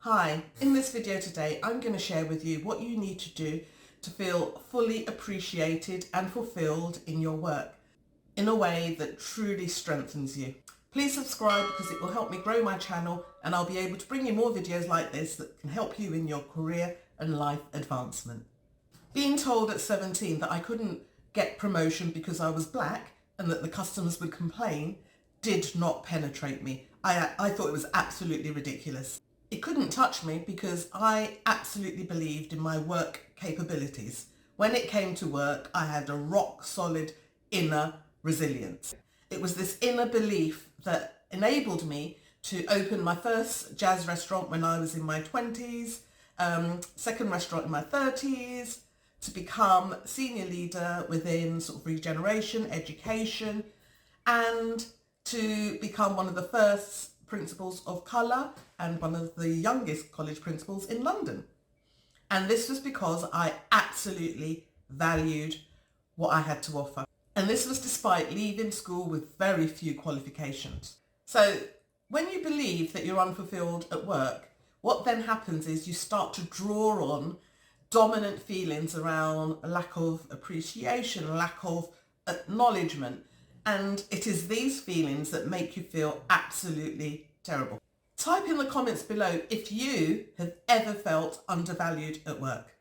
Hi, in this video today I'm going to share with you what you need to do to feel fully appreciated and fulfilled in your work in a way that truly strengthens you. Please subscribe because it will help me grow my channel and I'll be able to bring you more videos like this that can help you in your career and life advancement. Being told at 17 that I couldn't get promotion because I was black and that the customers would complain did not penetrate me. I thought it was absolutely ridiculous. It couldn't touch me because I absolutely believed in my work capabilities. When it came to work, I had a rock solid inner resilience. It was this inner belief that enabled me to open my first jazz restaurant when I was in my 20s, second restaurant in my 30s, to become senior leader within sort of regeneration, education, and to become one of the first principals of colour and one of the youngest college principals in London. And this was because I absolutely valued what I had to offer. And this was despite leaving school with very few qualifications. So when you believe that you're unfulfilled at work, what then happens is you start to draw on dominant feelings around a lack of appreciation, a lack of acknowledgement. And it is these feelings that make you feel absolutely terrible. Type in the comments below if you have ever felt undervalued at work.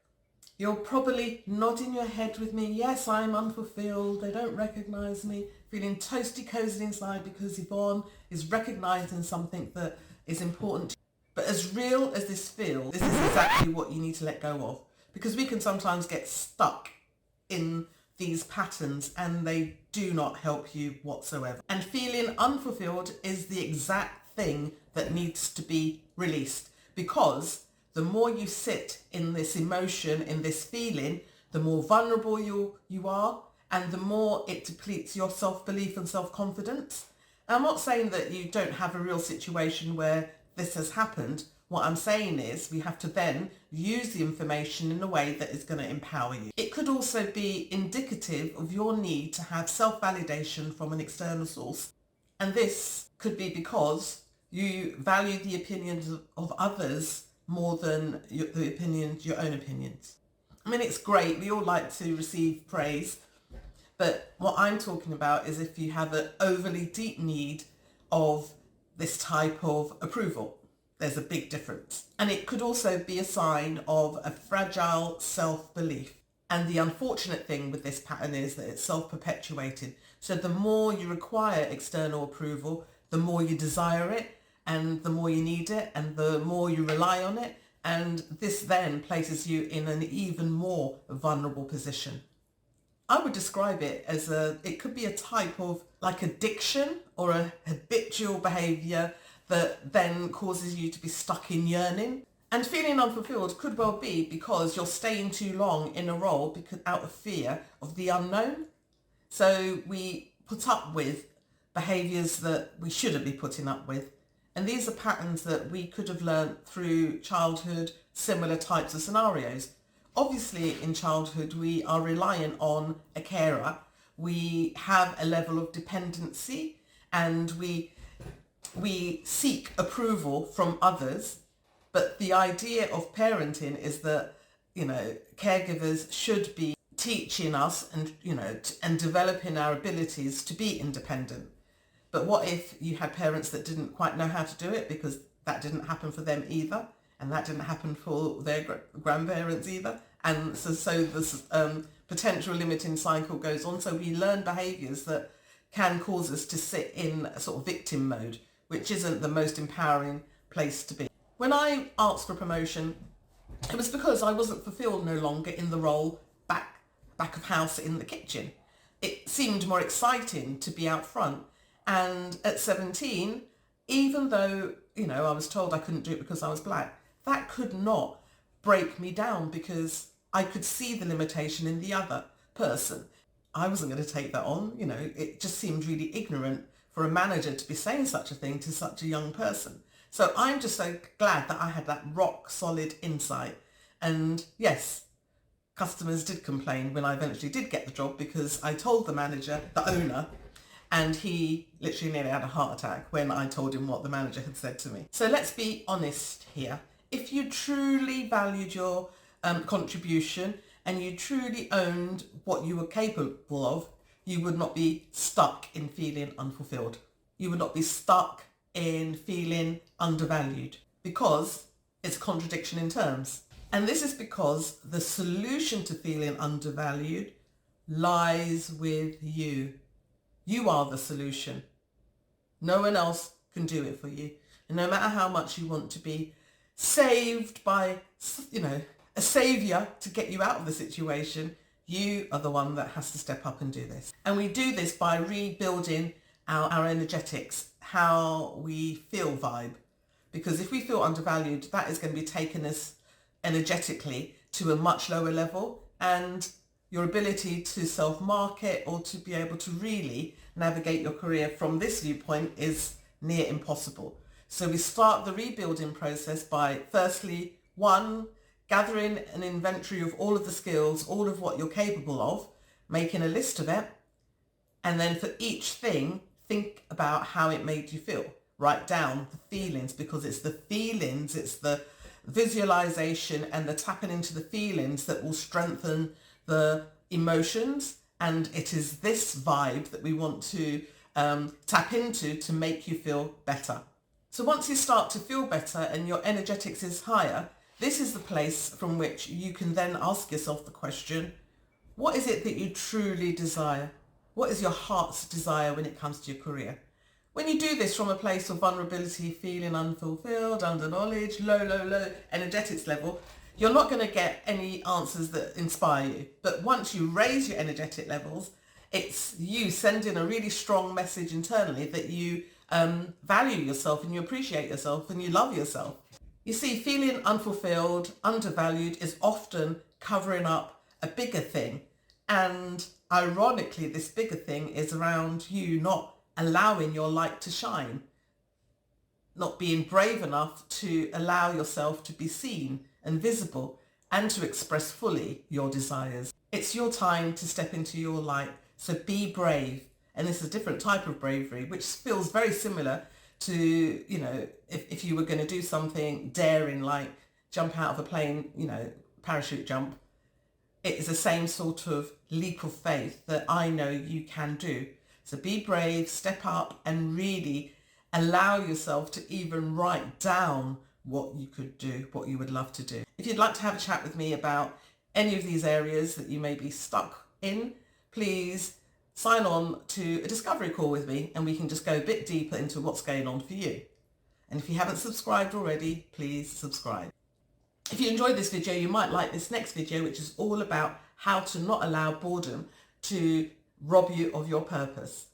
You're probably nodding your head with me. Yes, I'm unfulfilled. They don't recognise me. Feeling toasty cozy inside because Yvonne is recognising something that is important to you. But as real as this feels, this is exactly what you need to let go of, because we can sometimes get stuck in these patterns and they do not help you whatsoever. And feeling unfulfilled is the exact thing that needs to be released, because the more you sit in this emotion, in this feeling, the more vulnerable you are, and the more it depletes your self-belief and self-confidence. And I'm not saying that you don't have a real situation where this has happened. What I'm saying is we have to then use the information in a way that is going to empower you. It could also be indicative of your need to have self-validation from an external source. And this could be because you value the opinions of others more than your own opinions. I mean, it's great. We all like to receive praise. But what I'm talking about is if you have an overly deep need of this type of approval. There's a big difference. And it could also be a sign of a fragile self-belief. And the unfortunate thing with this pattern is that it's self-perpetuating. So the more you require external approval, the more you desire it, and the more you need it, and the more you rely on it. And this then places you in an even more vulnerable position. I would describe it as it could be a type of like addiction or a habitual behaviour that then causes you to be stuck in yearning. And feeling unfulfilled could well be because you're staying too long in a role because out of fear of the unknown. So we put up with behaviours that we shouldn't be putting up with. And these are patterns that we could have learned through childhood, similar types of scenarios. Obviously in childhood we are reliant on a carer. We have a level of dependency and we seek approval from others, but the idea of parenting is that, caregivers should be teaching us and, and developing our abilities to be independent. But what if you had parents that didn't quite know how to do it, because that didn't happen for them either, and that didn't happen for their grandparents either, and so this potential limiting cycle goes on. So we learn behaviours that can cause us to sit in a sort of victim mode, which isn't the most empowering place to be. When I asked for promotion, it was because I wasn't fulfilled no longer in the role back of house in the kitchen. It seemed more exciting to be out front. And at 17, even though, I was told I couldn't do it because I was black, that could not break me down because I could see the limitation in the other person. I wasn't going to take that on. It just seemed really ignorant for a manager to be saying such a thing to such a young person. So I'm just so glad that I had that rock solid insight. And yes, customers did complain when I eventually did get the job because I told the manager, the owner, and he literally nearly had a heart attack when I told him what the manager had said to me. So let's be honest here. If you truly valued your contribution and you truly owned what you were capable of, you would not be stuck in feeling unfulfilled. You would not be stuck in feeling undervalued, because it's a contradiction in terms. And this is because the solution to feeling undervalued lies with you. You are the solution. No one else can do it for you. And no matter how much you want to be saved by, a saviour to get you out of the situation, you are the one that has to step up and do this. And we do this by rebuilding our energetics, how we feel vibe. Because if we feel undervalued, that is going to be taking us energetically to a much lower level, and your ability to self-market or to be able to really navigate your career from this viewpoint is near impossible. So we start the rebuilding process by, firstly, one, gathering an inventory of all of the skills, all of what you're capable of, making a list of it, and then for each thing, think about how it made you feel. Write down the feelings, because it's the feelings, it's the visualization and the tapping into the feelings that will strengthen the emotions. And it is this vibe that we want to tap into to make you feel better. So once you start to feel better and your energetics is higher, this is the place from which you can then ask yourself the question, what is it that you truly desire? What is your heart's desire when it comes to your career? When you do this from a place of vulnerability, feeling unfulfilled, underknowledge, low energetics level, you're not going to get any answers that inspire you. But once you raise your energetic levels, it's you sending a really strong message internally that you value yourself and you appreciate yourself and you love yourself. You see, feeling unfulfilled, undervalued is often covering up a bigger thing. And ironically, this bigger thing is around you not allowing your light to shine, not being brave enough to allow yourself to be seen and visible and to express fully your desires. It's your time to step into your light, so be brave. And it's a different type of bravery, which feels very similar to, if you were going to do something daring, like jump out of a plane, parachute jump. It is the same sort of leap of faith that I know you can do. So be brave, step up, and really allow yourself to even write down what you could do, what you would love to do. If you'd like to have a chat with me about any of these areas that you may be stuck in, please sign on to a discovery call with me and we can just go a bit deeper into what's going on for you. And if you haven't subscribed already, please subscribe. If you enjoyed this video, you might like this next video, which is all about how to not allow boredom to rob you of your purpose.